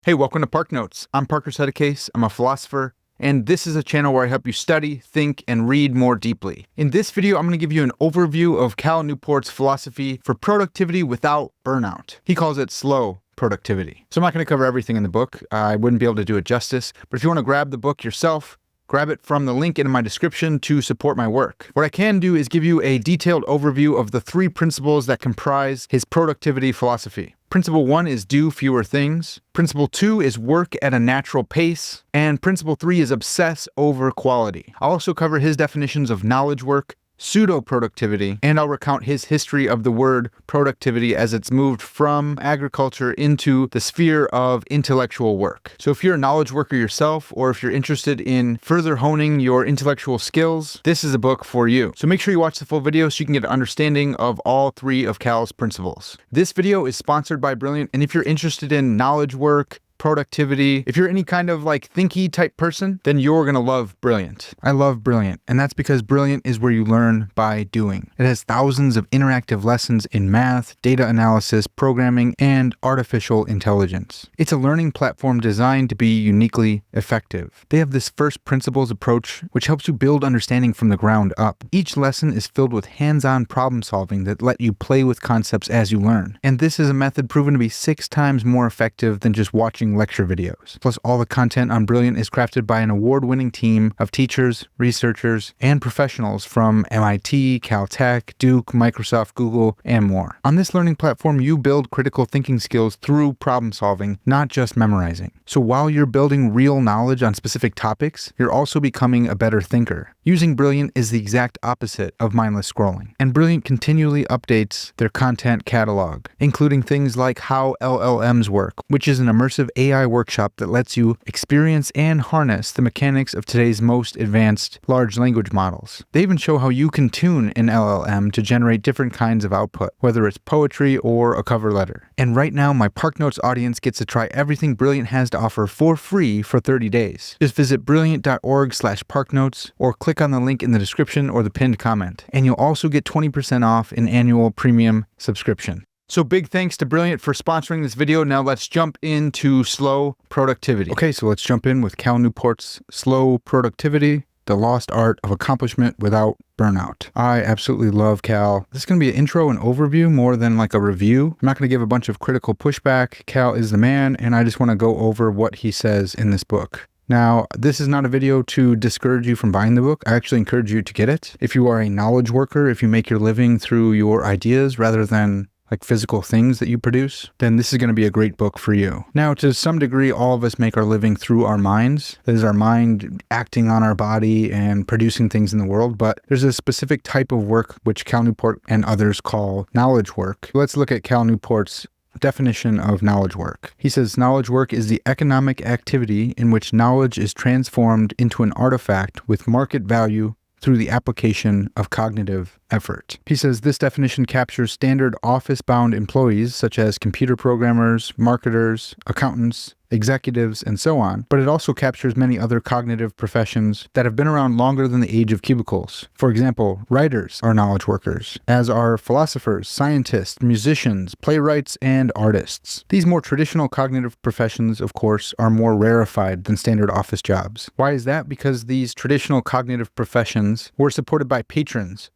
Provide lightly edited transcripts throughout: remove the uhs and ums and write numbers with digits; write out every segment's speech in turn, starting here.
Hey, welcome to ParkNotes. I'm Parker Settecase. I'm a philosopher, and this is a channel where I help you study, think, and read more deeply. In this video, I'm going to give you an overview of Cal Newport's philosophy for productivity without burnout. He calls it slow productivity. So I'm not going to cover everything in the book. I wouldn't be able to do it justice, but if you want to grab the book yourself, grab it from the link in my description to support my work. What I can do is give you a detailed overview of the 3 principles that comprise his productivity philosophy. Principle 1 is do fewer things. Principle 2 is work at a natural pace. And principle 3 is obsess over quality. I'll also cover his definitions of knowledge work, pseudo productivity, and I'll recount his history of the word productivity as it's moved from agriculture into the sphere of intellectual work. So if you're a knowledge worker yourself, or if you're interested in further honing your intellectual skills, this is a book for you. So make sure you watch the full video so you can get an understanding of all 3 of Cal's principles. This video is sponsored by Brilliant, and if you're interested in knowledge work, productivity, if you're any kind of thinky type person, then you're gonna love Brilliant. I love Brilliant, and that's because Brilliant is where you learn by doing. It has thousands of interactive lessons in math, data analysis, programming, and artificial intelligence. It's a learning platform designed to be uniquely effective. They have this first principles approach, which helps you build understanding from the ground up. Each lesson is filled with hands-on problem solving that let you play with concepts as you learn. And this is a method proven to be 6 times more effective than just watching lecture videos. Plus, all the content on Brilliant is crafted by an award-winning team of teachers, researchers, and professionals from MIT, Caltech, Duke, Microsoft, Google, and more. On this learning platform, you build critical thinking skills through problem solving, not just memorizing. So while you're building real knowledge on specific topics, you're also becoming a better thinker. Using Brilliant is the exact opposite of mindless scrolling. And Brilliant continually updates their content catalog, including things like how LLMs work, which is an immersive AI workshop that lets you experience and harness the mechanics of today's most advanced large language models. They even show how you can tune an LLM to generate different kinds of output, whether it's poetry or a cover letter. And right now, my ParkNotes audience gets to try everything Brilliant has to offer for free for 30 days. Just visit brilliant.org/ParkNotes or click on the link in the description or the pinned comment. And you'll also get 20% off an annual premium subscription. So big thanks to Brilliant for sponsoring this video. Now let's jump into slow productivity. Okay, so let's jump in with Cal Newport's Slow Productivity, the Lost Art of Accomplishment Without Burnout. I absolutely love Cal. This is going to be an intro and overview more than a review. I'm not going to give a bunch of critical pushback. Cal is the man, and I just want to go over what he says in this book. Now, this is not a video to discourage you from buying the book. I actually encourage you to get it. If you are a knowledge worker, if you make your living through your ideas rather than physical things that you produce, then this is going to be a great book for you. Now, to some degree, all of us make our living through our minds. That is our mind acting on our body and producing things in the world, but there's a specific type of work which Cal Newport and others call knowledge work. Let's look at Cal Newport's definition of knowledge work. He says knowledge work is the economic activity in which knowledge is transformed into an artifact with market value through the application of cognitive effort. He says this definition captures standard office-bound employees such as computer programmers, marketers, accountants, executives, and so on, but it also captures many other cognitive professions that have been around longer than the age of cubicles. For example, writers are knowledge workers, as are philosophers, scientists, musicians, playwrights, and artists. These more traditional cognitive professions, of course, are more rarefied than standard office jobs. Why is that? Because these traditional cognitive professions were supported by patrons,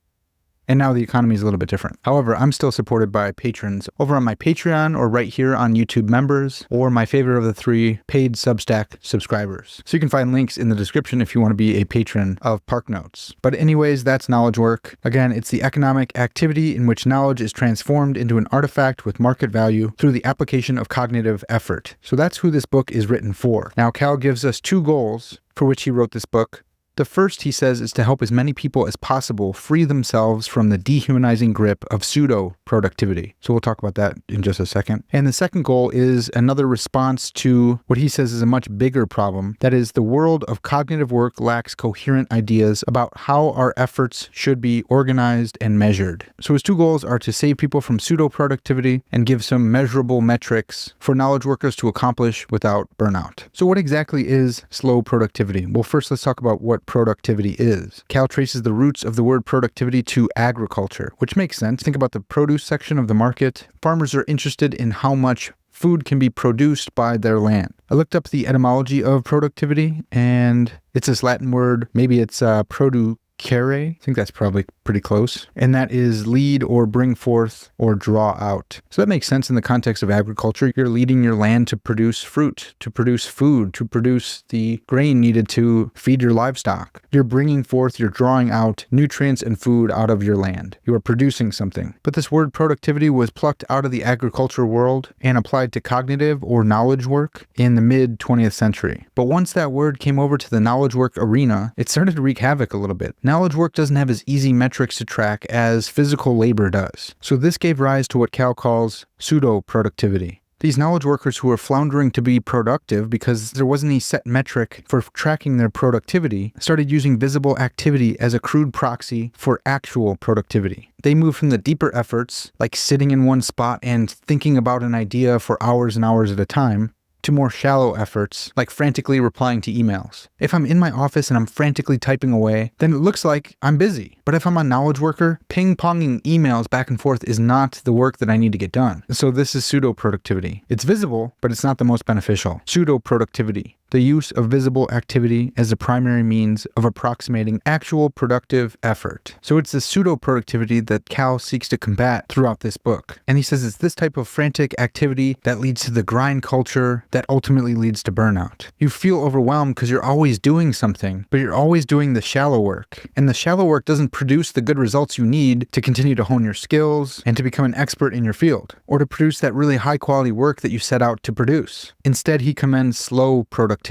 and now the economy is a little bit different. However, I'm still supported by patrons over on my Patreon or right here on YouTube members, or my favorite of the 3, paid Substack subscribers. So you can find links in the description if you want to be a patron of ParkNotes. But anyways, that's knowledge work. Again, it's the economic activity in which knowledge is transformed into an artifact with market value through the application of cognitive effort. So that's who this book is written for. Now, Cal gives us 2 goals for which he wrote this book. The first, he says, is to help as many people as possible free themselves from the dehumanizing grip of pseudo-productivity. So we'll talk about that in just a second. And the second goal is another response to what he says is a much bigger problem. That is, the world of cognitive work lacks coherent ideas about how our efforts should be organized and measured. So his 2 goals are to save people from pseudo-productivity and give some measurable metrics for knowledge workers to accomplish without burnout. So what exactly is slow productivity? Well, first let's talk about what productivity is. Cal traces the roots of the word productivity to agriculture, which makes sense. Think about the produce section of the market. Farmers are interested in how much food can be produced by their land. I looked up the etymology of productivity, and it's this Latin word, maybe it's producere. I think that's probably pretty close. And that is lead or bring forth or draw out. So that makes sense in the context of agriculture. You're leading your land to produce fruit, to produce food, to produce the grain needed to feed your livestock. You're bringing forth, you're drawing out nutrients and food out of your land. You are producing something. But this word productivity was plucked out of the agriculture world and applied to cognitive or knowledge work in the mid 20th century. But once that word came over to the knowledge work arena, it started to wreak havoc a little bit. Knowledge work doesn't have as easy metrics to track as physical labor does. So this gave rise to what Cal calls pseudo productivity. These knowledge workers who were floundering to be productive because there wasn't any set metric for tracking their productivity started using visible activity as a crude proxy for actual productivity. They moved from the deeper efforts, like sitting in one spot and thinking about an idea for hours and hours at a time, to more shallow efforts, like frantically replying to emails. If I'm in my office and I'm frantically typing away, then it looks like I'm busy. But if I'm a knowledge worker, ping-ponging emails back and forth is not the work that I need to get done. So this is pseudo-productivity. It's visible, but it's not the most beneficial. Pseudo-productivity. The use of visible activity as the primary means of approximating actual productive effort. So it's the pseudo-productivity that Cal seeks to combat throughout this book. And he says it's this type of frantic activity that leads to the grind culture that ultimately leads to burnout. You feel overwhelmed because you're always doing something, but you're always doing the shallow work. And the shallow work doesn't produce the good results you need to continue to hone your skills and to become an expert in your field, or to produce that really high quality work that you set out to produce. Instead, he commends slow productivity.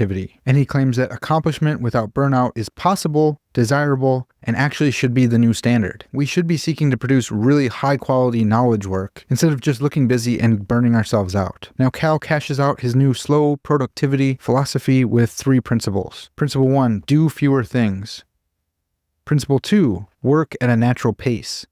And he claims that accomplishment without burnout is possible, desirable, and actually should be the new standard. We should be seeking to produce really high quality knowledge work instead of just looking busy and burning ourselves out. Now Cal cashes out his new slow productivity philosophy with 3 principles. Principle 1, do fewer things. Principle 2, work at a natural pace.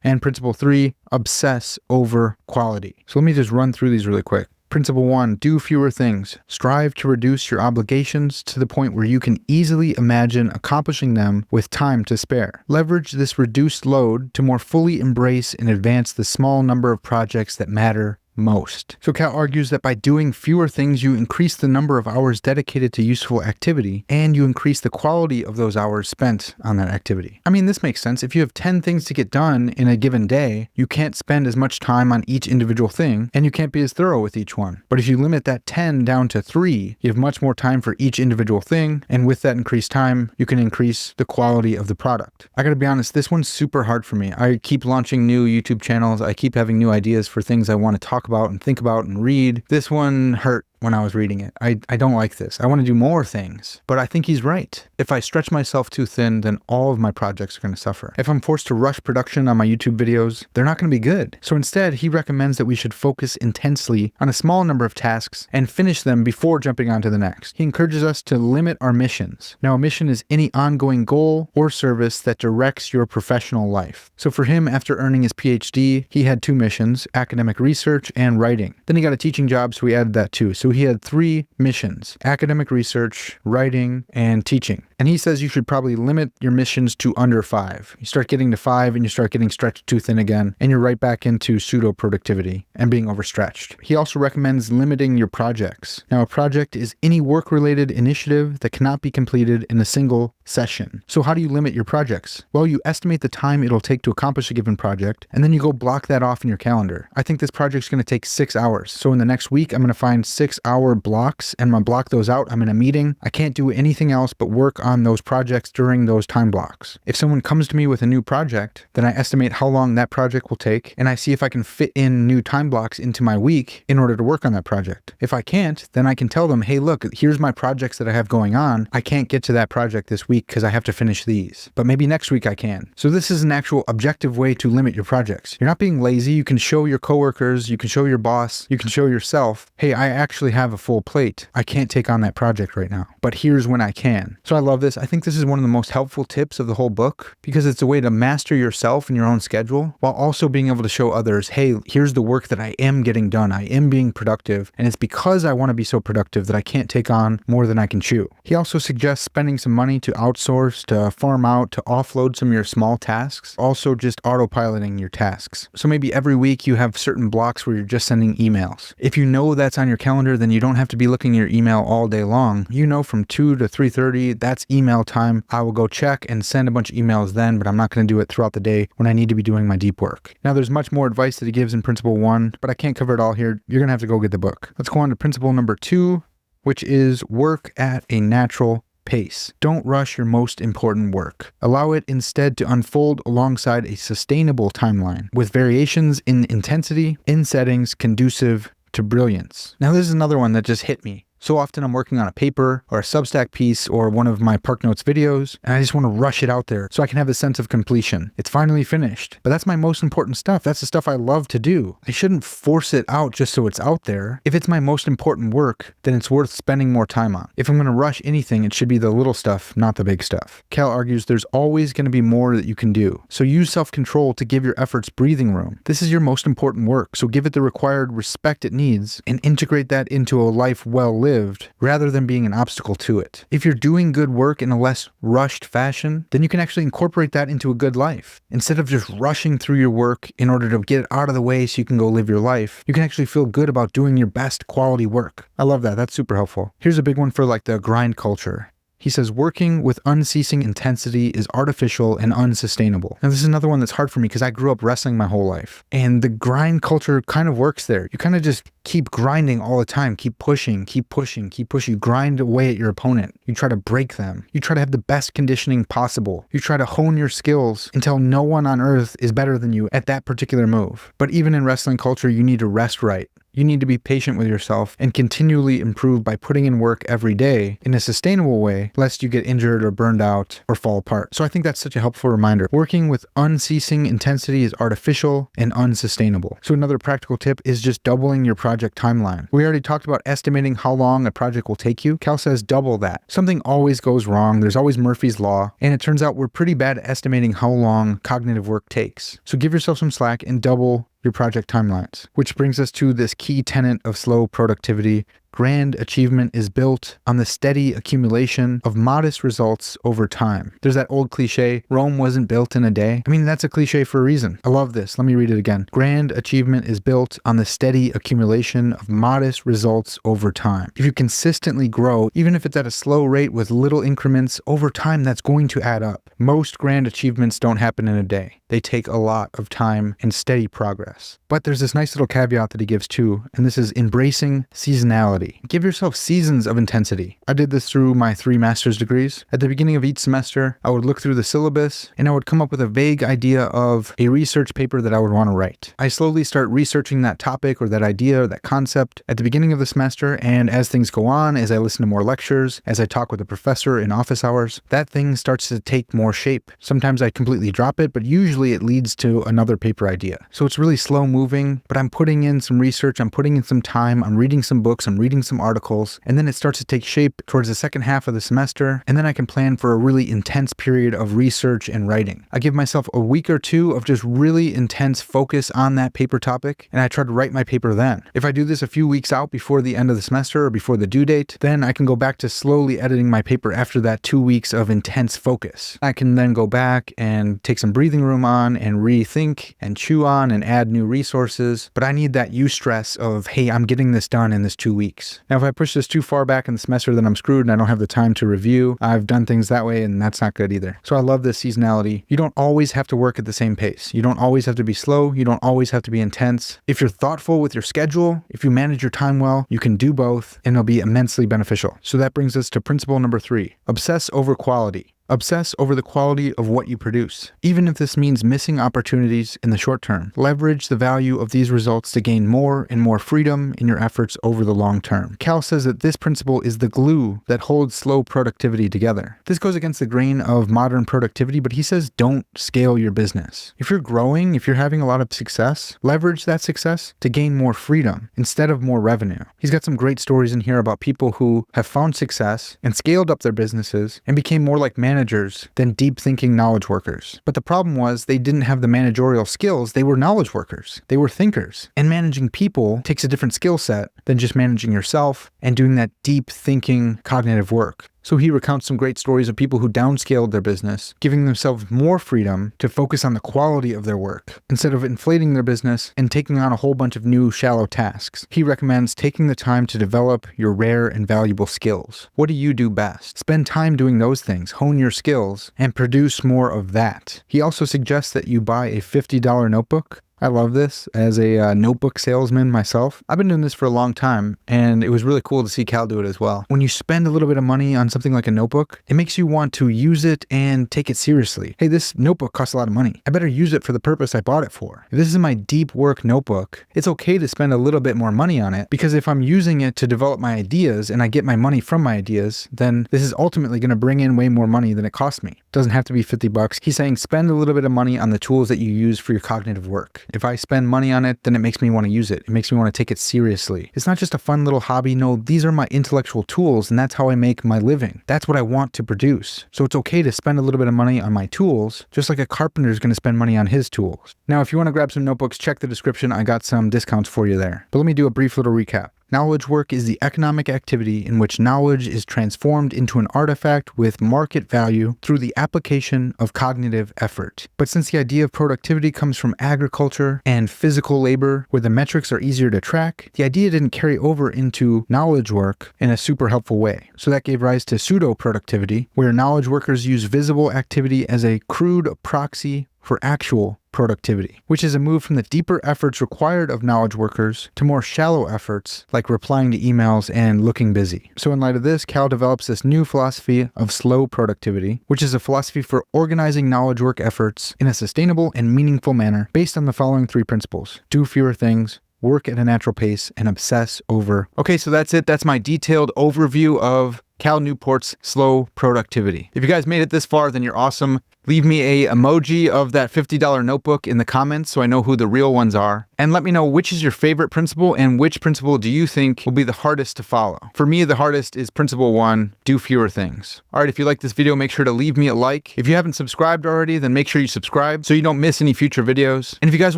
And principle 3, obsess over quality. So let me just run through these really quick. Principle 1, do fewer things. Strive to reduce your obligations to the point where you can easily imagine accomplishing them with time to spare. Leverage this reduced load to more fully embrace and advance the small number of projects that matter most. So Cal argues that by doing fewer things, you increase the number of hours dedicated to useful activity, and you increase the quality of those hours spent on that activity. I mean, this makes sense. If you have 10 things to get done in a given day, you can't spend as much time on each individual thing, and you can't be as thorough with each one. But if you limit that 10 down to 3, you have much more time for each individual thing, and with that increased time, you can increase the quality of the product. I gotta be honest, this one's super hard for me. I keep launching new YouTube channels. I keep having new ideas for things I want to talk about and think about and read. This one hurt when I was reading it. I don't like this. I want to do more things, but I think he's right. If I stretch myself too thin, then all of my projects are going to suffer. If I'm forced to rush production on my YouTube videos, they're not going to be good. So instead, he recommends that we should focus intensely on a small number of tasks and finish them before jumping on to the next. He encourages us to limit our missions. Now, a mission is any ongoing goal or service that directs your professional life. So for him, after earning his PhD, he had 2 missions, academic research and writing. Then he got a teaching job, so he added that too. So he had 3 missions: academic research, writing, and teaching. And he says you should probably limit your missions to under 5. You start getting to 5 and you start getting stretched too thin again, and you're right back into pseudo-productivity and being overstretched. He also recommends limiting your projects. Now, a project is any work-related initiative that cannot be completed in a single session. So how do you limit your projects? Well, you estimate the time it'll take to accomplish a given project, and then you go block that off in your calendar. I think this project's going to take 6 hours. So in the next week, I'm going to find 6-hour blocks, and I'm going to block those out. I'm in a meeting. I can't do anything else but work on those projects during those time blocks. If someone comes to me with a new project, then I estimate how long that project will take, and I see if I can fit in new time blocks into my week in order to work on that project. If I can't, then I can tell them, hey, look, here's my projects that I have going on. I can't get to that project this week because I have to finish these, but maybe next week I can. So this is an actual objective way to limit your projects. You're not being lazy. You can show your coworkers, you can show your boss, you can show yourself, hey, I actually have a full plate. I can't take on that project right now, but here's when I can. So I love this. I think this is one of the most helpful tips of the whole book because it's a way to master yourself and your own schedule while also being able to show others, hey, here's the work that I am getting done. I am being productive. And it's because I want to be so productive that I can't take on more than I can chew. He also suggests spending some money to outsource, to farm out, to offload some of your small tasks. Also just autopiloting your tasks. So maybe every week you have certain blocks where you're just sending emails. If you know that's on your calendar, then you don't have to be looking at your email all day long. You know from 2 to 3:30, that's email time. I will go check and send a bunch of emails then, but I'm not going to do it throughout the day when I need to be doing my deep work. Now there's much more advice that he gives in principle 1, but I can't cover it all here. You're going to have to go get the book. Let's go on to principle number 2, which is work at a natural pace. Don't rush your most important work. Allow it instead to unfold alongside a sustainable timeline with variations in intensity, in settings conducive to brilliance. Now this is another one that just hit me. So often I'm working on a paper or a Substack piece or one of my ParkNotes videos, and I just want to rush it out there so I can have a sense of completion. It's finally finished. But that's my most important stuff. That's the stuff I love to do. I shouldn't force it out just so it's out there. If it's my most important work, then it's worth spending more time on. If I'm going to rush anything, it should be the little stuff, not the big stuff. Cal argues there's always going to be more that you can do. So use self-control to give your efforts breathing room. This is your most important work, so give it the required respect it needs and integrate that into a life well lived rather than being an obstacle to it. If you're doing good work in a less rushed fashion, then you can actually incorporate that into a good life. Instead of just rushing through your work in order to get it out of the way so you can go live your life, you can actually feel good about doing your best quality work. I love that. That's super helpful. Here's a big one for like the grind culture. He says, working with unceasing intensity is artificial and unsustainable. Now, this is another one that's hard for me because I grew up wrestling my whole life. And the grind culture kind of works there. You kind of just keep grinding all the time. Keep pushing, keep pushing, keep pushing. You grind away at your opponent. You try to break them. You try to have the best conditioning possible. You try to hone your skills until no one on earth is better than you at that particular move. But even in wrestling culture, you need to rest right. You need to be patient with yourself and continually improve by putting in work every day in a sustainable way, lest you get injured or burned out or fall apart. So I think that's such a helpful reminder. Working with unceasing intensity is artificial and unsustainable. So another practical tip is just doubling your project timeline. We already talked about estimating how long a project will take you. Cal says double that. Something always goes wrong. There's always Murphy's Law. And it turns out we're pretty bad at estimating how long cognitive work takes. So give yourself some slack and double your project timelines, which brings us to this key tenet of slow productivity. Grand achievement is built on the steady accumulation of modest results over time. There's that old cliche, Rome wasn't built in a day. I mean, that's a cliche for a reason. I love this. Let me read it again. Grand achievement is built on the steady accumulation of modest results over time. If you consistently grow, even if it's at a slow rate with little increments, over time that's going to add up. Most grand achievements don't happen in a day. They take a lot of time and steady progress. But there's this nice little caveat that he gives too, and this is embracing seasonality. Give yourself seasons of intensity. I did this through my 3 master's degrees. At the beginning of each semester, I would look through the syllabus and I would come up with a vague idea of a research paper that I would want to write. I slowly start researching that topic or that idea or that concept at the beginning of the semester, and as things go on, as I listen to more lectures, as I talk with a professor in office hours, that thing starts to take more shape. Sometimes I completely drop it, but usually it leads to another paper idea. So it's really slow moving, but I'm putting in some research, I'm putting in some time, I'm reading some books, I'm reading some articles, and then it starts to take shape towards the second half of the semester, and then I can plan for a really intense period of research and writing. I give myself a week or 2 of just really intense focus on that paper topic, and I try to write my paper then. If I do this a few weeks out before the end of the semester or before the due date, then I can go back to slowly editing my paper after that 2 weeks of intense focus. I can then go back and take some breathing room on and rethink and chew on and add new resources, but I need that eustress of, hey, I'm getting this done in this 2 weeks. Now, if I push this too far back in the semester, then I'm screwed and I don't have the time to review. I've done things that way and that's not good either. So I love this seasonality. You don't always have to work at the same pace. You don't always have to be slow. You don't always have to be intense. If you're thoughtful with your schedule, if you manage your time well, you can do both and it'll be immensely beneficial. So that brings us to principle number 3, obsess over quality. Obsess over the quality of what you produce, even if this means missing opportunities in the short term. Leverage the value of these results to gain more and more freedom in your efforts over the long term. Cal says that this principle is the glue that holds slow productivity together. This goes against the grain of modern productivity, but he says don't scale your business. If you're growing, if you're having a lot of success, leverage that success to gain more freedom instead of more revenue. He's got some great stories in here about people who have found success and scaled up their businesses and became more like managers than deep thinking knowledge workers. But the problem was they didn't have the managerial skills. They were knowledge workers. They were thinkers. And managing people takes a different skill set than just managing yourself and doing that deep thinking cognitive work. So he recounts some great stories of people who downscaled their business, giving themselves more freedom to focus on the quality of their work, instead of inflating their business and taking on a whole bunch of new shallow tasks. He recommends taking the time to develop your rare and valuable skills. What do you do best? Spend time doing those things, hone your skills, and produce more of that. He also suggests that you buy a $50 notebook. I love this as a notebook salesman myself. I've been doing this for a long time, and it was really cool to see Cal do it as well. When you spend a little bit of money on something like a notebook, it makes you want to use it and take it seriously. Hey, this notebook costs a lot of money. I better use it for the purpose I bought it for. If this is my deep work notebook, it's okay to spend a little bit more money on it, because if I'm using it to develop my ideas and I get my money from my ideas, then this is ultimately going to bring in way more money than it cost me. It doesn't have to be $50. He's saying spend a little bit of money on the tools that you use for your cognitive work. If I spend money on it, then it makes me want to use it. It makes me want to take it seriously. It's not just a fun little hobby. No, these are my intellectual tools, and that's how I make my living. That's what I want to produce. So it's okay to spend a little bit of money on my tools, just like a carpenter is going to spend money on his tools. Now, if you want to grab some notebooks, check the description. I got some discounts for you there. But let me do a brief little recap. Knowledge work is the economic activity in which knowledge is transformed into an artifact with market value through the application of cognitive effort. But since the idea of productivity comes from agriculture and physical labor, where the metrics are easier to track, the idea didn't carry over into knowledge work in a super helpful way. So that gave rise to pseudo productivity, where knowledge workers use visible activity as a crude proxy for actual productivity, which is a move from the deeper efforts required of knowledge workers to more shallow efforts like replying to emails and looking busy. So in light of this, Cal develops this new philosophy of slow productivity, which is a philosophy for organizing knowledge work efforts in a sustainable and meaningful manner based on the following three principles: do fewer things, work at a natural pace, and obsess over. Okay, so that's it. That's my detailed overview of Cal Newport's slow productivity. If you guys made it this far, then you're awesome. Leave me a emoji of that $50 notebook in the comments so I know who the real ones are. And let me know which is your favorite principle and which principle do you think will be the hardest to follow. For me, the hardest is principle 1, do fewer things. All right, if you like this video, make sure to leave me a like. If you haven't subscribed already, then make sure you subscribe so you don't miss any future videos. And if you guys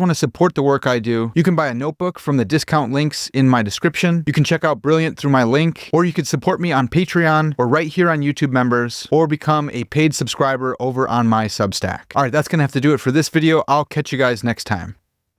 want to support the work I do, you can buy a notebook from the discount links in my description. You can check out Brilliant through my link, or you could support me on Patreon or right here on YouTube Members, or become a paid subscriber over on my Substack. All right, that's gonna have to do it for this video. I'll catch you guys next time.